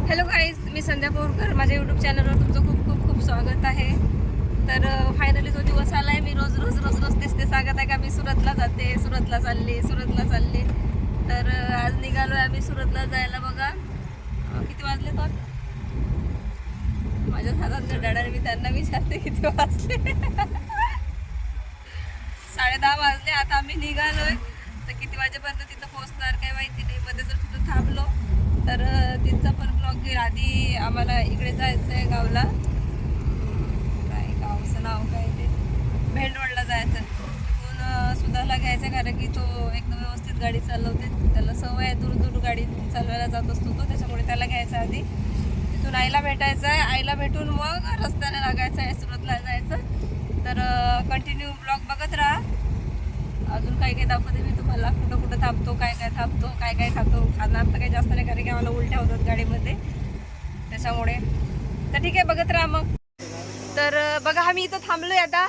Hello guys, मी संध्या पोरकर. माझ्या YouTube चॅनलवर तुमचं खूप खूप खूप स्वागत आहे. तर फायनली तो दिवस आला आहे. मी रोज रोज रोज रोज तेच ते सांगत आहे का मी सुरतला जाते, सुरतला चालले. तर आज निघालो आहे आम्ही सुरतला जायला. बघा किती वाजले तर माझ्या हातात डाडाने मी त्यांना विचारते किती वाजले. 10:30 वाजले. आता आम्ही निघालोय. तर किती वाजेपर्यंत तिथं पोहोचणार काय माहिती नाही. मध्ये जर तिथं थांबलो तर तिथचा पण ब्लॉग घेईल. आधी आम्हाला इकडे जायचं आहे गावला. काय गावचं नाव काय ते, भेंडवडला जायचं. तिथून सुधाला घ्यायचं कारण की तो एकदम व्यवस्थित गाडी चालवते. त्याला सवय आहे, दूर दूर गाडी चालवायला जात असतो तो. त्याच्यामुळे त्याला घ्यायचं आधी. तिथून आईला भेटायचं आहे. आईला भेटून मग रस्त्याने लागायचं आहे, सुरतला जायचं. तर कंटिन्यू ब्लॉग बघत राहा. अजून काही दाखवते मी तुम्हाला. कुठं कुठं थांबतो, काय थांबतो, काय खातो. खाणार तर काही जास्त नाही कारण की आम्हाला उलट्या होतात गाडीमध्ये, त्याच्यामुळे. तर ठीक आहे, बघत राहा मग. तर बघा आम्ही इथं थांबलोय. आता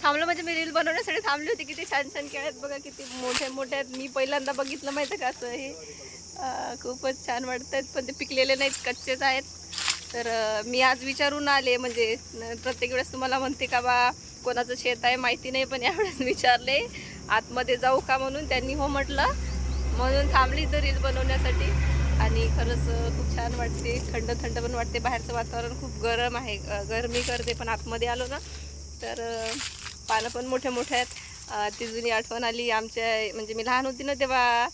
थांबलो म्हणजे मी रील बनवण्यासाठी थांबली होती. किती छान छान केळ आहेत बघा, किती मोठे मोठे आहेत. मी पहिल्यांदा बघितलं माहिती का असं हे. खूपच छान वाटत आहेत, पण ते पिकलेले नाहीत, कच्चेच आहेत. तर मी आज विचारून आले. म्हणजे प्रत्येक वेळेस तुम्हाला म्हणते का बा कोणाचं शेत आहे माहिती नाही, पण यावेळेस विचारले आतमध्ये जाऊ का म्हणून. त्यांनी हो म्हटलं, म्हणून थांबली तर रील बनवण्यासाठी. आणि खरंच खूप छान वाटते, थंड थंड पण वाटते. बाहेरचं वातावरण खूप गरम आहे, गरमी करते. पण आतमध्ये आलो ना तर पानं पण मोठे मोठे आहेत. ती जुनी आठवण आली आमच्या. म्हणजे मी लहान होती ना तेव्हा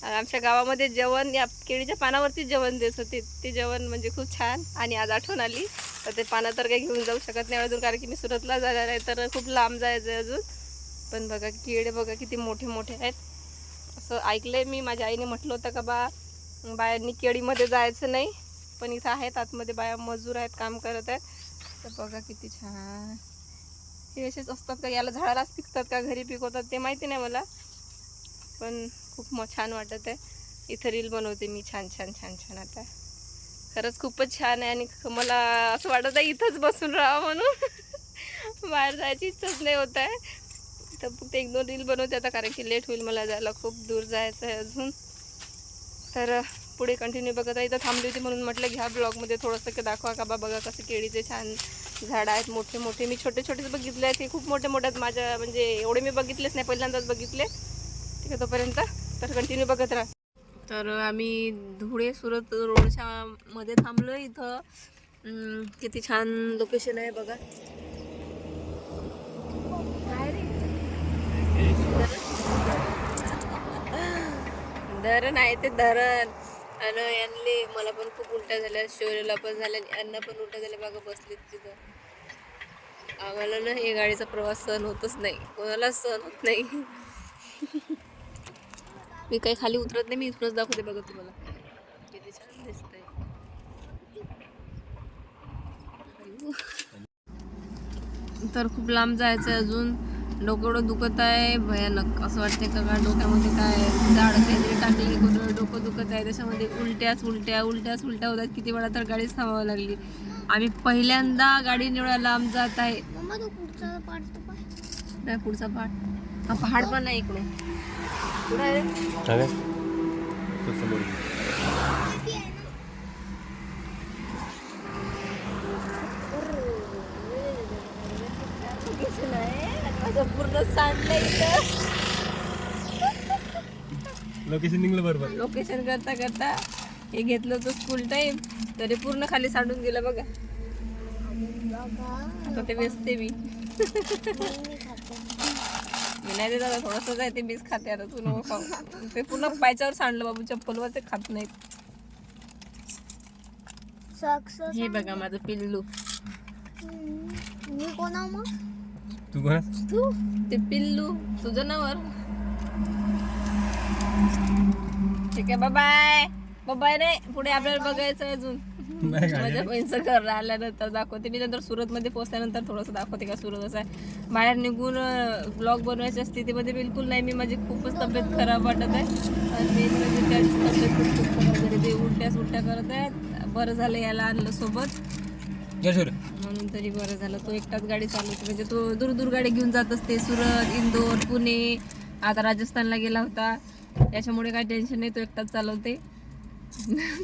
आमच्या गावामध्ये जेवण या केळीच्या पानावरतीच जेवण देत होते. ते जेवण म्हणजे खूप छान. आणि आज आठवण आली. तर ते पानं तर काही घेऊन जाऊ शकत नाही अजून कारण की मी सुरतला जाणार आहे, तर खूप लांब जायचं आहे अजून. पण बघा केळे बघा किती मोठे मोठे आहेत. असं ऐकलंय मी, माझ्या आईने म्हटलं होतं का बायांनी केळीमध्ये जायचं नाही, पण इथं आहेत आतमध्ये बाया मजूर आहेत, काम करत आहेत. तर बघा किती छान. हे असेच असतात का, याला झाडालाच पिकतात का घरी पिकवतात ते माहिती नाही मला, पण खूप छान वाटत आहे. इथं रील बनवते मी छान छान छान छान. आता खरंच खूपच छान आहे. आणि मला असं वाटत आहे इथंच बसून राहावं म्हणून. बाहेर जायची इच्छाच नाही होत आहे. तर फक्त 1-2 रील बनवते आता कारण की लेट होईल मला जायला, खूप दूर जायचं आहे अजून. तर पुढे कंटिन्यू बघत आहे. इथं थांबली होती म्हणून म्हटलं घ्या ब्लॉगमध्ये थोडंसं दाखवा का बघा कसं केळीचे छान झाडं आहेत मोठे मोठे. मी छोटे छोटेच बघितले आहेत, हे खूप मोठे मोठे आहेत. माझ्या म्हणजे एवढे मी बघितलेच नाही, पहिल्यांदाच बघितले. ठीक आहे तोपर्यंत तर कंटिन्यू बघत राहा. तर आम्ही धुळे सुरत रोडच्या मध्ये थांबलो. इथं किती छान लोकेशन आहे बघा. धरण आहे ते धरण. आणि यांनी मला पण खूप उलट्या झाल्या, शौर्यला पण झाल्या, यांना पण उलट्या झाल्या. बघा बसलीत तिथं. आम्हाला ना हे गाडीचा प्रवास सहन होतच नाही, कोणालाच सहन होत नाही. मी काही खाली उतरत नाही, मी इथूनच दाखवते बघा तुम्हाला किती छान दिसतंय. तर खूप लांब जायचं आहे अजून. डोकं दुखत आहे भयानक. असं वाटतंय का डोक्यामध्ये काय जाड काहीतरी टाकली, कोणतं डोकं दुखत आहे. त्याच्यामध्ये उलट्याच उलट्या होतात. किती वेळा तर गाडीच थांबावं लागली. आम्ही पहिल्यांदा गाडी एवढ्या लांब जात आहे. पुढचा पाठ, हा पहाड पण आहे इकडे. कुठं आहे पूर्ण सांडलं इथं. लोकेशन निघलं बरोबर. लोकेशन करता करता हे घेतलं होतं स्कूल टाइम, तरी पूर्ण खाली सांडून गेलं बघा. आता ते वेचते मी. मी नाही देत आता, थोडंसंच आहे ते मीच खाते आता. तू नको खाऊ. ते पूर्ण पायच्यावर सांडलं बाबू, चप्पलवर ते खात नाहीत. हे बघा माझं पिल्लू. मी कोणा मग तू कोण? तू ते पिल्लू तुझं नावर. ठीक आहे, बाय बाय रे. पुढे आपल्याला बघायचं अजून. माझ्या बहिणीचं घर आल्यानंतर दाखवते मी. नंतर सुरतमध्ये पोहोचल्यानंतर थोडंसं दाखवते का सुरत असं आहे. बाहेर निघून ब्लॉग बनवायच्या स्थितीमध्ये बिलकुल नाही मी. माझी खूपच तब्येत खराब वाटत आहे. आणि मेन म्हणजे त्यांची तब्येत खूप खराब झाली. ते उलट्या करत आहेत. बरं झालं याला आणलं सोबत म्हणून तरी बरं झालं. तो एकटाच गाडी चालवतो, म्हणजे तो दूर गाडी घेऊन जात असते. सुरत, इंदोर, पुणे, आता राजस्थानला गेला होता. त्याच्यामुळे काही टेन्शन नाही, तो एकटाच चालवते.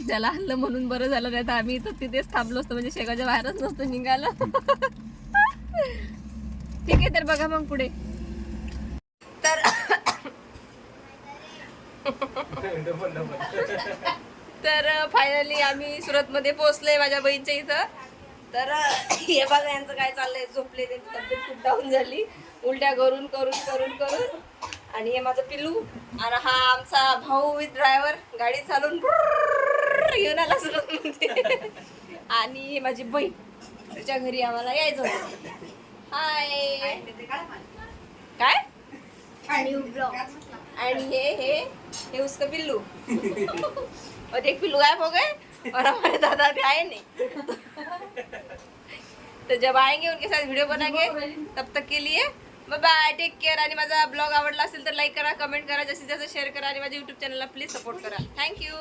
त्याला आणलं म्हणून बरं झालं, नाही तर आम्ही इथं तिथेच थांबलो असतो, म्हणजे शेगावच्या बाहेरच नसतो निघालो. ठीक आहे, तर बघा मग पुढे. तर फायनली आम्ही सुरतमध्ये पोहोचलोय माझ्या बहीणच्या इथं. तर हे बघा यांचं काय चाललंय, झोपले, त्यांची तब्येत खूप डाऊन झाली उलट्या करून करून करून करून. आणि हे माझं पिल्लू, आणि हा आमचा भाऊ विथ ड्रायव्हर, गाडी चालून घेऊन आला सुरतमध्ये. आणि माझी बहीण, त्याच्या घरी आम्हाला यायचं होतं. हाय काय, आणि हे उसका पिल्लू. और एक पिल्लू गायब हो गए और हमारे दादा अभी आए नहीं. तो जब आएंगे उनके साथ वीडियो बनाएंगे. तब तक के लिए बाय बाय, टेक केअर. आणि माझा ब्लॉग आवडला असेल तर लाईक करा, कमेंट करा, जास्तीत जास्त शेअर करा, आणि माझ्या यूट्यूब चॅनलला प्लीज सपोर्ट करा. थँक्यू.